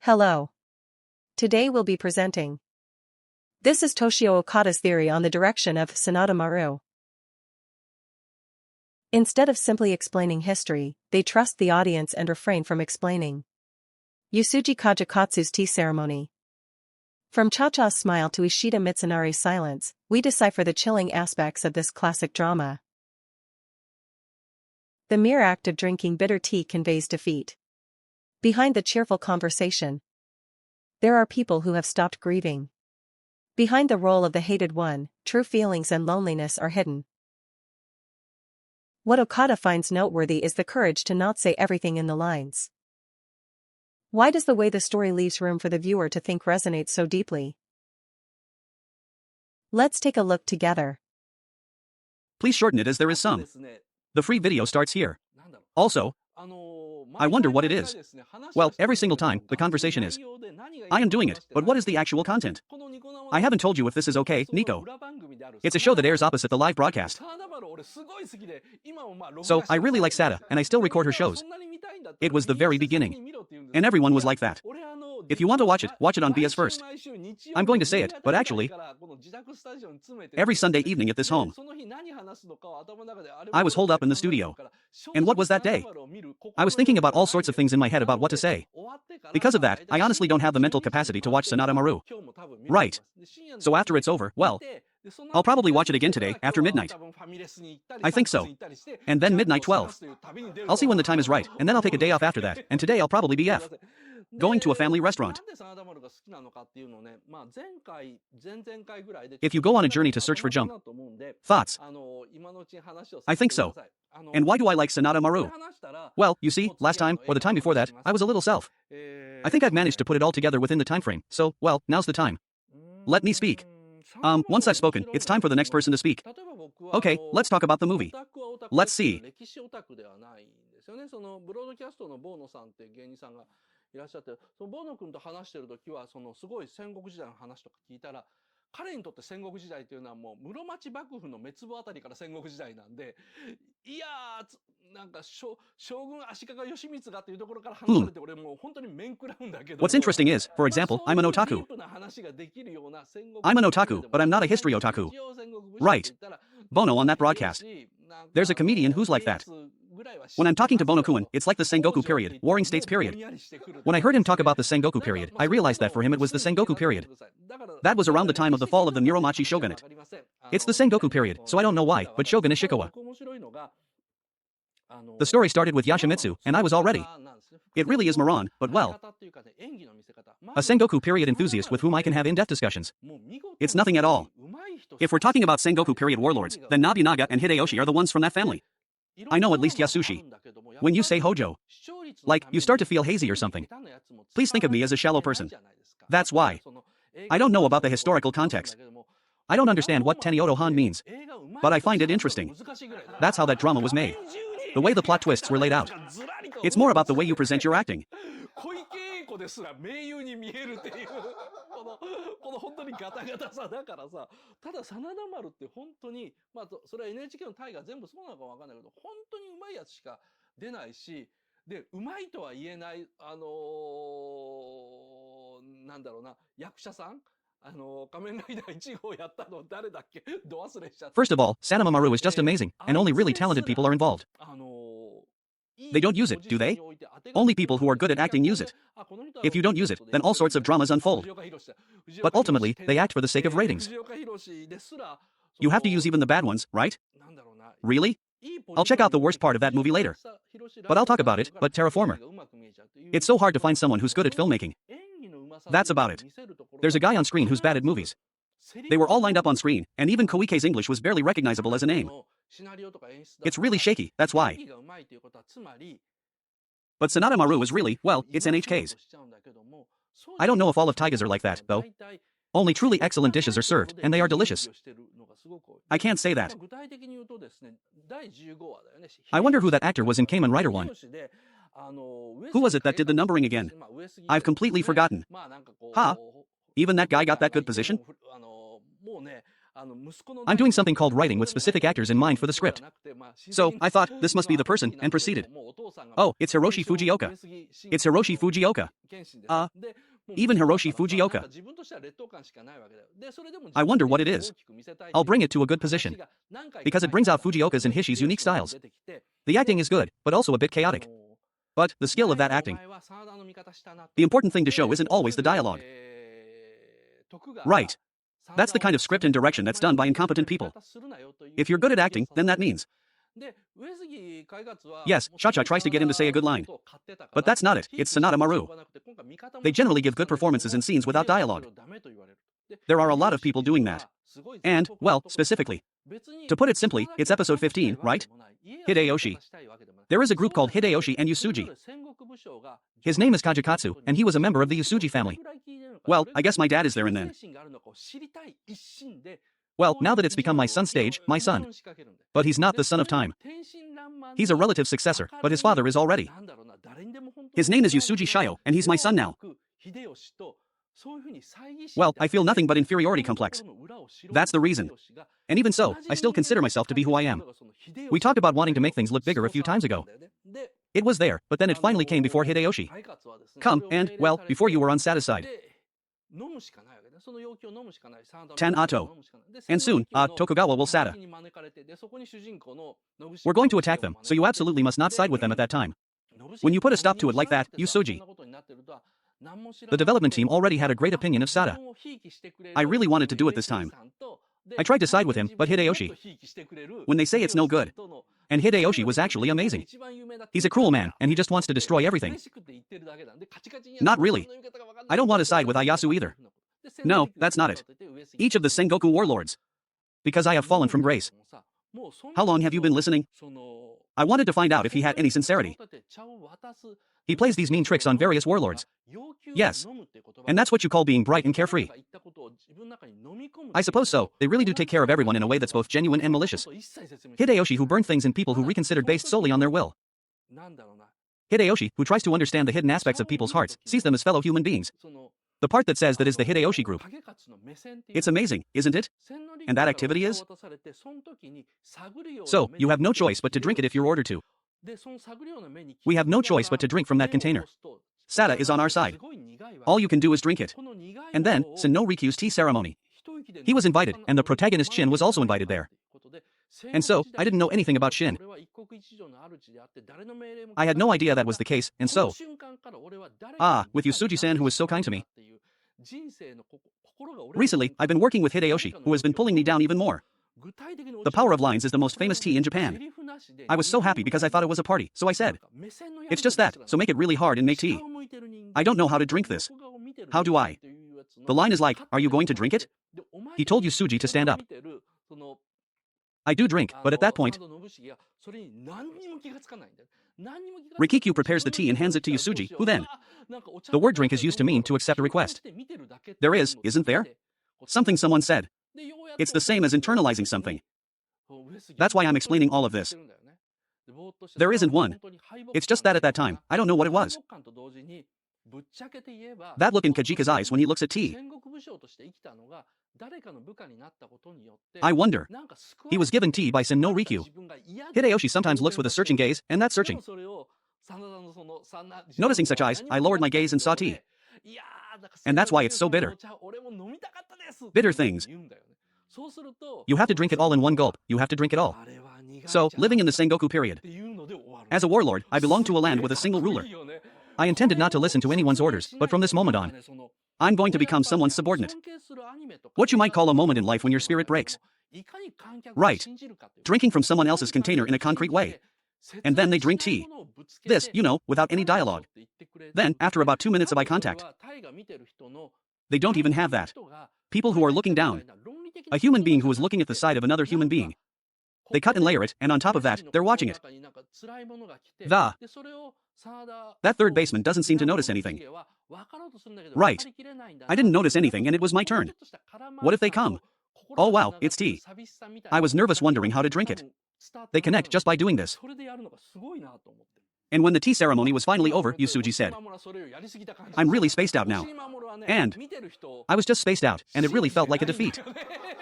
Hello. Today we'll be presenting. This is Toshio Okada's theory on the direction of Sanada Maru. Instead of simply explaining history, they trust the audience and refrain from explaining. Yusuji Kajikatsu's tea ceremony. From Chacha's smile to Ishida Mitsunari's silence, we decipher the chilling aspects of this classic drama. The mere act of drinking bitter tea conveys defeat. Behind the cheerful conversation, there are people who have stopped grieving. Behind the role of the hated one, true feelings and loneliness are hidden. What Okada finds noteworthy is the courage to not say everything in the lines. Why does the way the story leaves room for the viewer to think resonate so deeply? Let's take a look together. Please shorten it as there is some. The free video starts here. Also, I wonder what it is. Well, every single time, the conversation is. I am doing it, but what is the actual content? I haven't told you if this is okay, Nico. It's a show that airs opposite the live broadcast. So, I really like Sada, and I still record her shows. It was the very beginning. And everyone was like that. If you want to watch it on BS first. I'm going to say it, but actually, every Sunday evening at this home, I was holed up in the studio. And what was that day? I was thinking about all sorts of things in my head about what to say. Because of that, I honestly don't have the mental capacity to watch Sanada Maru. Right. So after it's over, well, I'll probably watch it again today, after midnight. I think so. And then midnight 12. I'll see when the time is right, and then I'll take a day off after that, and today I'll probably be going to a family restaurant. If you go on a journey to search for jump thoughts, I think so. And why do I like Sanada Maru? Well, you see, last time, or the time before that, I was a little self. I think I've managed to put it all together within the time frame, so, well, now's the time. Let me speak. Once I've spoken, it's time for the next person to speak. Okay, let's talk about the movie. Let's see. いらっしゃって、そのボノ君と話してる時はそのすごい戦国時代の話とか聞いたら、彼にとって戦国時代というのはもう室町幕府の滅亡あたりから戦国時代なんで、いやーなんか将軍足利義満がというところから話されて俺もう本当に面食らうんだけど。What's interesting is, for example, I'm an otaku. I'm an otaku, but I'm not a history otaku. Right. Bono on that broadcast. There's a comedian who's like that. When I'm talking to Bono-kun, it's like the Sengoku period, Warring States period. When I heard him talk about the Sengoku period, I realized that for him it was the Sengoku period. That was around the time of the fall of the Muromachi shogunate. It's the Sengoku period, so I don't know why, but Shogun Ishikawa. The story started with Yoshimitsu, and I was all ready. It really is Moran, but well, a Sengoku period enthusiast with whom I can have in-depth discussions. It's nothing at all. If we're talking about Sengoku period warlords, then Nobunaga and Hideyoshi are the ones from that family. I know at least Yasushi. When you say Hojo, like, you start to feel hazy or something. Please think of me as a shallow person. That's why. I don't know about the historical context. I don't understand what Tenioto Han means. But I find it interesting. That's how that drama was made. The way the plot twists were laid out. It's more about the way you present your acting. この本当にガタガタさだからさ、ただ真田丸って本当に、まあそれは NHK の大河全部そうなのかわかんないけど、本当にうまいやつしか出ないし、でうまいとは言えないなんだろうな役者さん。仮面ライダー1号やったの誰だっけど忘れしちゃった。First of all, Sanada Maru is just amazing, and only really talented people are involved. They don't use it, do they? Only people who are good at acting use it. If you don't use it, then all sorts of dramas unfold. But ultimately, they act for the sake of ratings. You have to use even the bad ones, right? Really? I'll check out the worst part of that movie later. But I'll talk about it, but Terraformer. It's so hard to find someone who's good at filmmaking. That's about it. There's a guy on screen who's bad at movies. They were all lined up on screen, and even Koike's English was barely recognizable as a name. It's really shaky, that's why. But Sanada Maru is really, well, it's NHK's. I don't know if all of Taiga's are like that, though. Only truly excellent dishes are served, and they are delicious. I can't say that. I wonder who that actor was in Kamen Rider 1. Who was it that did the numbering again? I've completely forgotten. Huh? Even that guy got that good position? I'm doing something called writing with specific actors in mind for the script. So, I thought, this must be the person, and proceeded. Oh, it's Hiroshi Fujioka. It's Hiroshi Fujioka. Even Hiroshi Fujioka. I wonder what it is. I'll bring it to a good position. Because it brings out Fujioka's and Hishi's unique styles. The acting is good, but also a bit chaotic. But, the skill of that acting. The important thing to show isn't always the dialogue. Right. That's the kind of script and direction that's done by incompetent people. If you're good at acting, then that means. Yes, Chacha tries to get him to say a good line. But that's not it, it's Sanada Maru. They generally give good performances in scenes without dialogue. There are a lot of people doing that. And, well, specifically. To put it simply, it's episode 15, right? Hideyoshi. There is a group called Hideyoshi and Yusuji. His name is Kajikatsu, and he was a member of the Yusuji family. Well, I guess my dad is there and then. Well, now that it's become my son's stage, my son. But he's not the son of time. He's a relative successor, but his father is already. His name is Yusuji Shio, and he's my son now. Well, I feel nothing but inferiority complex. That's the reason. And even so, I still consider myself to be who I am. We talked about wanting to make things look bigger a few times ago. It was there, but then it finally came before Hideyoshi. Come, and, well, before you were unsatisfied. Tan Ato. And soon, Tokugawa will Sada. We're going to attack them, so you absolutely must not side with them at that time. When you put a stop to it like that, Yusoji. The development team already had a great opinion of Sada. I really wanted to do it this time. I tried to side with him, but Hideyoshi. When they say it's no good. And Hideyoshi was actually amazing. He's a cruel man, and he just wants to destroy everything. Not really. I don't want to side with Ieyasu either. No, that's not it. Each of the Sengoku warlords. Because I have fallen from grace. How long have you been listening? I wanted to find out if he had any sincerity. He plays these mean tricks on various warlords. Yes. And that's what you call being bright and carefree. I suppose so. They really do take care of everyone in a way that's both genuine and malicious. Hideyoshi, who burned things in people who reconsidered based solely on their will. Hideyoshi, who tries to understand the hidden aspects of people's hearts, sees them as fellow human beings. The part that says that is the Hideyoshi group. It's amazing, isn't it? And that activity is? So, you have no choice but to drink it if you're ordered to. We have no choice but to drink from that container. Sada is on our side. All you can do is drink it. And then, Senno-Rikyu's tea ceremony. He was invited, and the protagonist Shin was also invited there. And so, I didn't know anything about Shin. I had no idea that was the case, and so... with Yusuji-san who was so kind to me. Recently, I've been working with Hideyoshi, who has been pulling me down even more. The power of lines is the most famous tea in Japan. I was so happy because I thought it was a party, so I said. It's just that, so make it really hard and make tea. I don't know how to drink this. How do I? The line is like, are you going to drink it? He told Yusuji to stand up. I do drink, but at that point... Rikikyu prepares the tea and hands it to Yusuji, who then... The word drink is used to mean to accept a request. There is, isn't there? Something someone said. It's the same as internalizing something. That's why I'm explaining all of this. There isn't one. It's just that at that time, I don't know what it was. That look in Kajika's eyes when he looks at tea. I wonder. He was given tea by Senno-Rikyu. Hideyoshi sometimes looks with a searching gaze, and that's searching. Noticing such eyes, I lowered my gaze and saw tea. And that's why it's so bitter. Bitter things. You have to drink it all in one gulp, you have to drink it all. So, living in the Sengoku period. As a warlord, I belong to a land with a single ruler. I intended not to listen to anyone's orders, but from this moment on, I'm going to become someone's subordinate. What you might call a moment in life when your spirit breaks. Right. Drinking from someone else's container in a concrete way. And then they drink tea. This, without any dialogue. Then, after about 2 minutes of eye contact, they don't even have that. People who are looking down. A human being who is looking at the side of another human being. They cut and layer it, and on top of that, they're watching it. That third baseman doesn't seem to notice anything. Right. I didn't notice anything and it was my turn. What if they come? Oh wow, it's tea. I was nervous wondering how to drink it. They connect just by doing this. And when the tea ceremony was finally over, Yusuji said, I'm really spaced out now. And I was just spaced out, and it really felt like a defeat.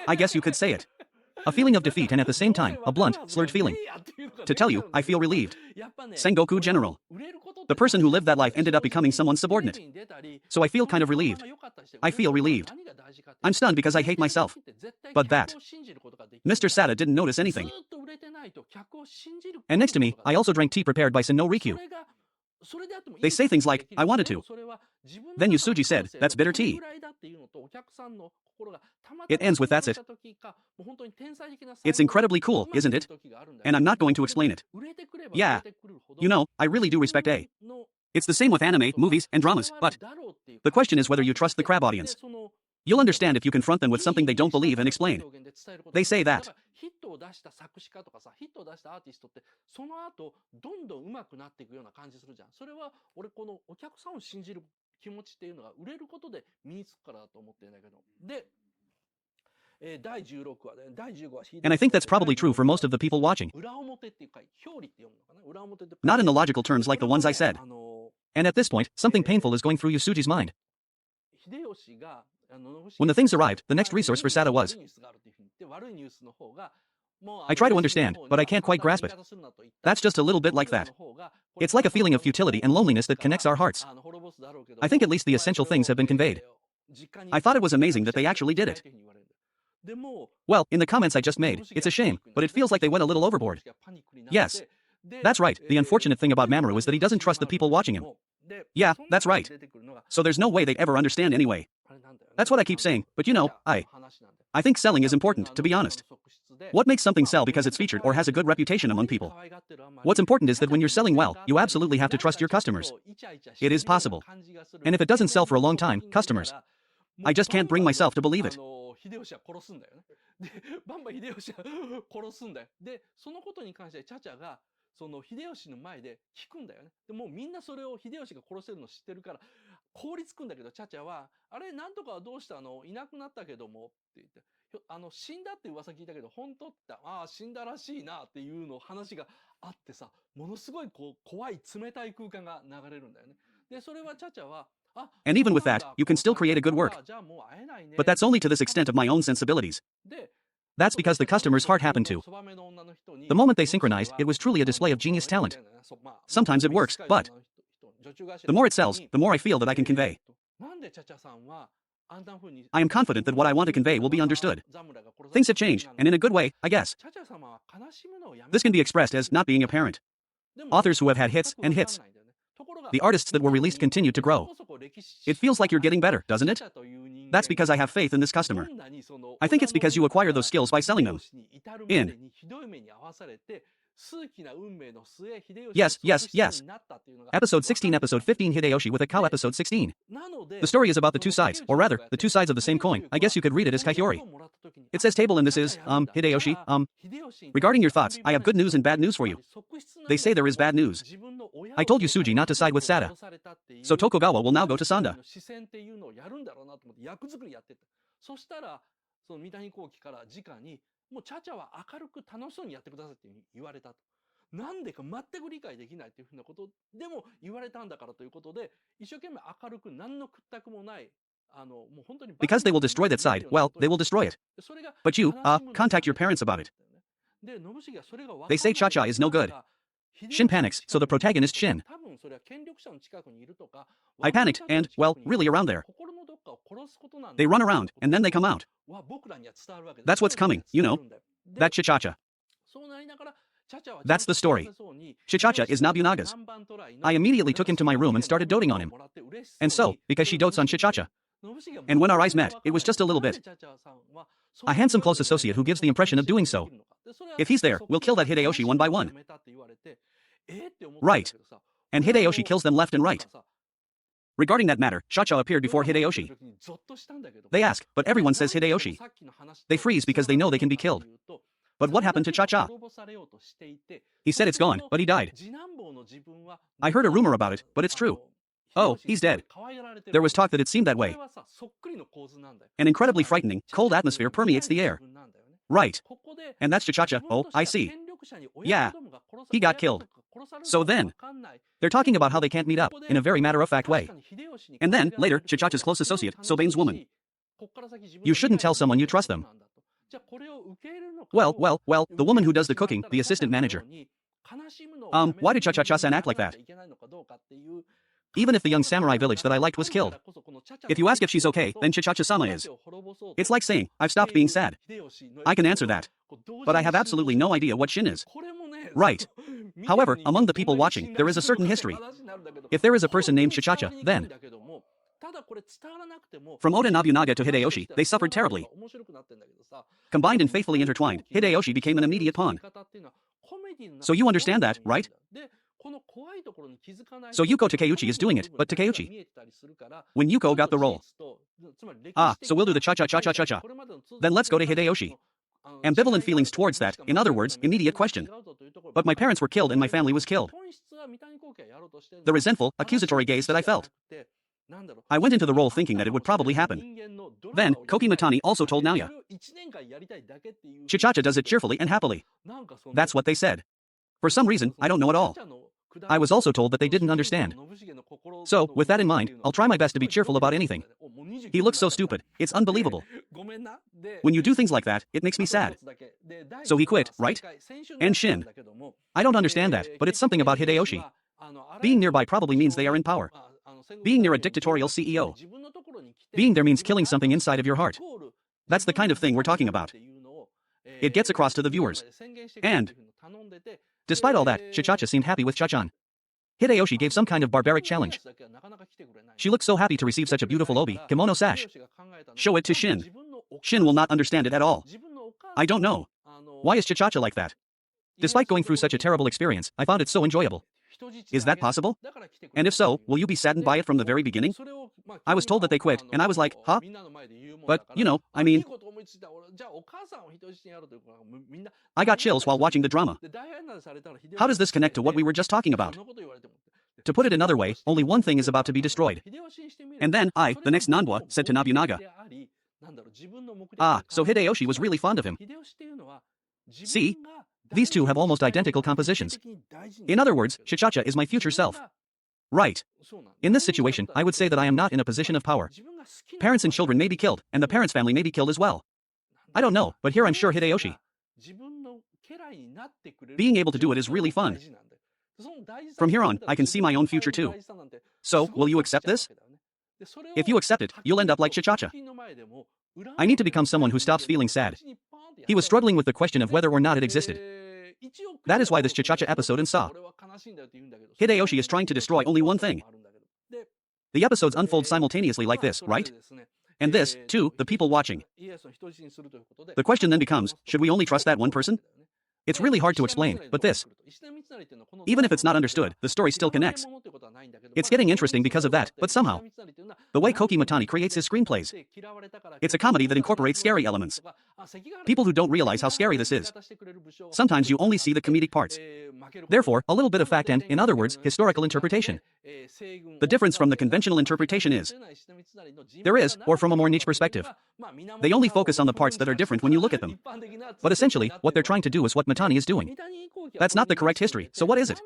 I guess you could say it. A feeling of defeat and at the same time, a blunt, slurred feeling. To tell you, I feel relieved. Sengoku General. The person who lived that life ended up becoming someone's subordinate. So I feel kind of relieved. I feel relieved. I'm stunned because I hate myself. But that. Mr. Sada didn't notice anything. And next to me, I also drank tea prepared by Sino Rikyu. They say things like, I wanted to. Then Yusuji said, that's bitter tea. It ends with that's it. It's incredibly cool, isn't it? And I'm not going to explain it. Yeah. You know, I really do respect A. It's the same with anime, movies, and dramas, but the question is whether you trust the crab audience. You'll understand if you confront them with something they don't believe and explain. They say that. And I think that's probably true for most of the people watching. Not in the logical terms like the ones I said. And at this point, something painful is going through Yusuji's mind. When the things arrived, the next resource for Sada was. I try to understand, but I can't quite grasp it. That's just a little bit like that. It's like a feeling of futility and loneliness that connects our hearts. I think at least the essential things have been conveyed. I thought it was amazing that they actually did it. Well, in the comments I just made, it's a shame, but it feels like they went a little overboard. Yes. That's right, the unfortunate thing about Mamoru is that he doesn't trust the people watching him. Yeah, that's right. So there's no way they'd ever understand anyway. That's what I keep saying, but you know, I think selling is important, to be honest. What makes something sell because it's featured or has a good reputation among people? What's important is that when you're selling well, you absolutely have to trust your customers. It is possible. And if it doesn't sell for a long time, customers. I just can't bring myself to believe it. 秀吉は殺すんだよね。で、バンバン秀吉は殺すんだよ。で、そのことに関してチャチャがその秀吉の前で聞くんだよね。でもうみんなそれを秀吉が殺せるの知ってるから凍りつくんだけど、チャチャはあれなんとかはどうしたの？いなくなったけどもって言って、死んだって噂聞いたけど本当ってああ死んだらしいなっていうの話があってさ、ものすごいこう怖い冷たい空間が流れるんだよね。で、それはチャチャは And even with that, you can still create a good work. But that's only to this extent of my own sensibilities. That's because the customer's heart happened to. The moment they synchronized, it was truly a display of genius talent. Sometimes it works, but the more it sells, the more I feel that I can convey. I am confident that what I want to convey will be understood. Things have changed, and in a good way, I guess. This can be expressed as not being apparent. Authors who have had hits and hits. The artists that were released continue to grow. It feels like you're getting better, doesn't it? That's because I have faith in this customer. I think it's because you acquire those skills by selling them. Yes. Episode 16, Episode 15 Hideyoshi with a cow Episode 16. The story is about the two sides, or rather, the two sides of the same coin. I guess you could read it as Kaihori. It says table and this is, Hideyoshi, regarding your thoughts, I have good news and bad news for you. They say there is bad news. I told Yusuji not to side with Sada. So Tokugawa will now go to Sanda. Because they will destroy that side, well, they will destroy it. But you, contact your parents about it. They say Chacha is no good. Shin panics, so the protagonist Shin. I panicked, and, well, really around there. They run around, and then they come out. That's what's coming, you know. That's Chacha. That's the story. Chacha is Nobunaga's. I immediately took him to my room and started doting on him. And so, because she dotes on Chacha. And when our eyes met, it was just a little bit. A handsome close associate who gives the impression of doing so. If he's there, we'll kill that Hideyoshi one by one. Right. And Hideyoshi kills them left and right. Regarding that matter, Chacha appeared before Hideyoshi. They ask, but everyone says Hideyoshi. They freeze because they know they can be killed. But what happened to Chacha? He said it's gone, but he died. I heard a rumor about it, but it's true. Oh, he's dead. There was talk that it seemed that way. An incredibly frightening, cold atmosphere permeates the air. Right. And that's Chacha. Oh, I see. Yeah. He got killed. So then, They're talking about how they can't meet up, in a very matter-of-fact way. And then, later, Chacha's close associate, Sobane's woman. You shouldn't tell someone you trust them. Well, the woman who does the cooking, the assistant manager. Why did Cha-Cha-San act like that? Even if the young samurai village that I liked was killed. If you ask if she's okay, then Cha-Cha-sama is. It's like saying, I've stopped being sad. I can answer that. But I have absolutely no idea what Shin is. Right. However, among the people watching, there is a certain history. If there is a person named Cha-Cha, then... From Oda Nobunaga to Hideyoshi, they suffered terribly. Combined and faithfully intertwined, Hideyoshi became an immediate pawn. So you understand that, right? So Yuko Takeuchi is doing it, but Takeuchi. When Yuko got the role. So we'll do the cha-cha-cha-cha-cha-cha. Then let's go to Hideyoshi. Ambivalent feelings towards that, in other words, immediate question. But my parents were killed and my family was killed. The resentful, accusatory gaze that I felt. I went into the role thinking that it would probably happen. Then, Koki Mitani also told Naoya. Cha-cha does it cheerfully and happily. That's what they said. For some reason, I don't know at all. I was also told that they didn't understand. So, with that in mind, I'll try my best to be cheerful about anything. He looks so stupid. It's unbelievable. When you do things like that, it makes me sad. So he quit, right? And Shin. I don't understand that, but it's something about Hideyoshi. Being nearby probably means they are in power. Being near a dictatorial CEO. Being there means killing something inside of your heart. That's the kind of thing we're talking about. It gets across to the viewers. And, despite all that, Chacha seemed happy with Chachan. Hideyoshi gave some kind of barbaric challenge. She looked so happy to receive such a beautiful obi, kimono sash. Show it to Shin. Shin will not understand it at all. I don't know. Why is Chacha like that? Despite going through such a terrible experience, I found it so enjoyable. Is that possible? And if so, will you be saddened by it from the very beginning? I was told that they quit, and I was like, huh? But, I mean... I got chills while watching the drama. How does this connect to what we were just talking about? To put it another way, only one thing is about to be destroyed. And then I, the next Nanbua, said to Nobunaga. So Hideyoshi was really fond of him. See? These two have almost identical compositions. In other words, Chacha is my future self. Right. In this situation, I would say that I am not in a position of power. Parents and children may be killed, and the parents' family may be killed as well. I don't know, but here I'm sure Hideyoshi. Being able to do it is really fun. From here on, I can see my own future too. So, will you accept this? If you accept it, you'll end up like Chacha. I need to become someone who stops feeling sad. He was struggling with the question of whether or not it existed. That is why this Chacha episode in Sa. Hideyoshi is trying to destroy only one thing. The episodes unfold simultaneously like this, right? And this, too, the people watching. The question then becomes, should we only trust that one person? It's really hard to explain, but this. Even if it's not understood, the story still connects. It's getting interesting because of that, but somehow. The way Koki Mitani creates his screenplays. It's a comedy that incorporates scary elements. People who don't realize how scary this is. Sometimes you only see the comedic parts. Therefore, a little bit of fact and, in other words, historical interpretation. The difference from the conventional interpretation is, there is, or from a more niche perspective. They only focus on the parts that are different when you look at them. But essentially, what they're trying to do is what Mitani is doing. That's not the correct history, so what is it?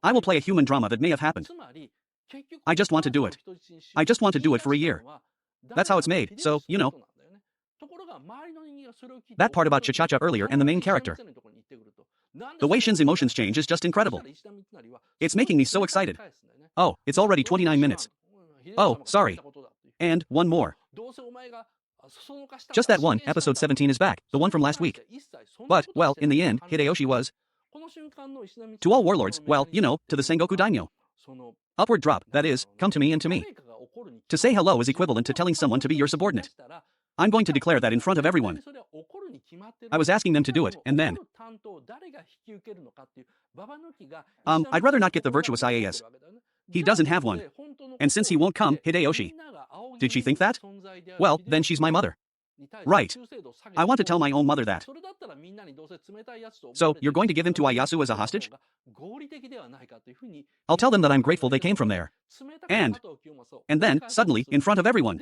I will play a human drama that may have happened. I just want to do it. I just want to do it for a year. That's how it's made, so, That part about Chacha earlier and the main character. The way Shin's emotions change is just incredible. It's making me so excited. Oh, it's already 29 minutes. Oh, sorry. And, one more. Just that one, episode 17 is back, the one from last week. But, well, in the end, Hideyoshi was... To all warlords, well, to the Sengoku Daimyo. Upward drop, that is, come to me and to me. To say hello is equivalent to telling someone to be your subordinate. I'm going to declare that in front of everyone. I was asking them to do it, and then... I'd rather not get the virtuous IAS. He doesn't have one. And since he won't come, Hideyoshi. Did she think that? Well, then she's my mother. Right. I want to tell my own mother that. So, you're going to give him to Ayasu as a hostage? I'll tell them that I'm grateful they came from there. And then, suddenly, in front of everyone.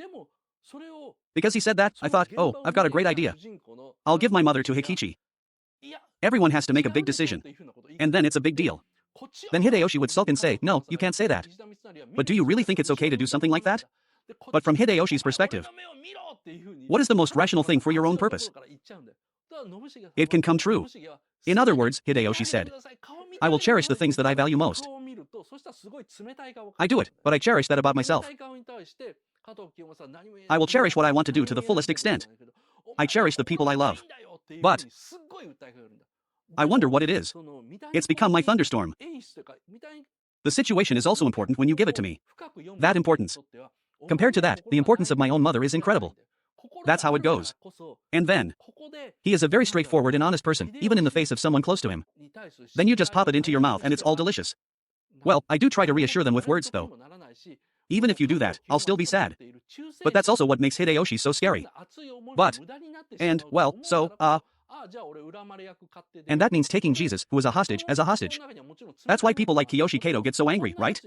Because he said that, I thought, oh, I've got a great idea. I'll give my mother to Hikichi. Everyone has to make a big decision. And then it's a big deal. Then Hideyoshi would sulk and say, "No, you can't say that. But do you really think it's okay to do something like that?" But from Hideyoshi's perspective, what is the most rational thing for your own purpose? It can come true. In other words, Hideyoshi said, "I will cherish the things that I value most. I do it, but I cherish that about myself. I will cherish what I want to do to the fullest extent. I cherish the people I love. But I wonder what it is. It's become my thunderstorm. The situation is also important when you give it to me. That importance. Compared to that, the importance of my own mother is incredible. That's how it goes. And then, he is a very straightforward and honest person, even in the face of someone close to him. Then you just pop it into your mouth and it's all delicious. Well, I do try to reassure them with words though. Even if you do that, I'll still be sad. But that's also what makes Hideyoshi so scary. And that means taking Jesus, who is a hostage, as a hostage. That's why people like Kiyoshi Kato get so angry, right?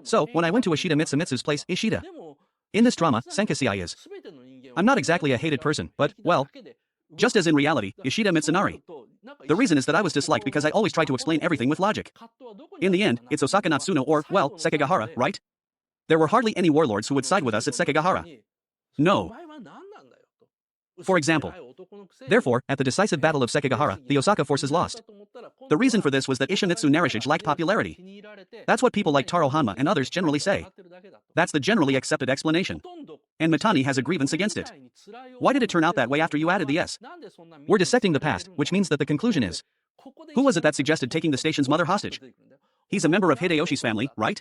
So, when I went to Ishida Mitsumitsu's place, Ishida. In this drama, Senkasei is. I'm not exactly a hated person, but, well, just as in reality, Ishida Mitsunari. The reason is that I was disliked because I always try to explain everything with logic. In the end, it's Osaka Natsuno or, well, Sekigahara, right? There were hardly any warlords who would side with us at Sekigahara. No. For example. Therefore, at the decisive battle of Sekigahara, the Osaka forces lost. The reason for this was that Ishimitsu Narishige lacked popularity. That's what people like Taro Hanma and others generally say. That's the generally accepted explanation. And Mitani has a grievance against it. Why did it turn out that way after you added the S? We're dissecting the past, which means that the conclusion is, who was it that suggested taking the station's mother hostage? He's a member of Hideyoshi's family, right?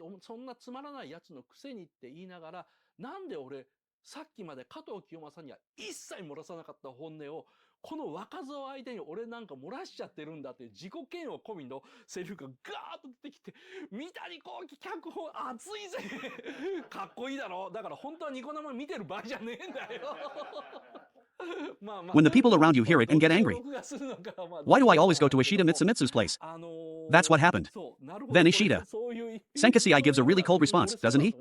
さっきまで加藤清正には一切漏らさなかった本音をこの若造相手に俺なんか漏らしちゃってるんだっていう自己嫌悪込みのセリフがガーッと出てきて三谷幸喜脚本熱いぜかっこいいだろだから本当はニコ生見てる場合じゃねえんだよ When the people around you hear it and get angry, why do I always go to Ishida Mitsumitsu's place? That's what happened. Then Ishida. Senkasei gives a really cold response, doesn't he?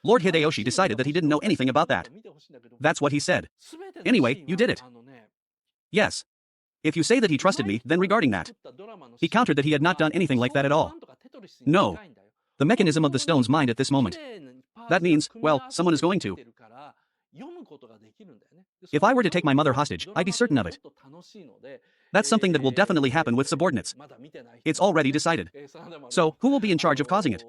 Lord Hideyoshi decided that he didn't know anything about that. That's what he said. Anyway, you did it. Yes. If you say that he trusted me, then regarding that. He countered that he had not done anything like that at all. No. The mechanism of the stone's mind at this moment. That means, well, someone is going to. If I were to take my mother hostage, I'd be certain of it. That's something that will definitely happen with subordinates. It's already decided. So, who will be in charge of causing it?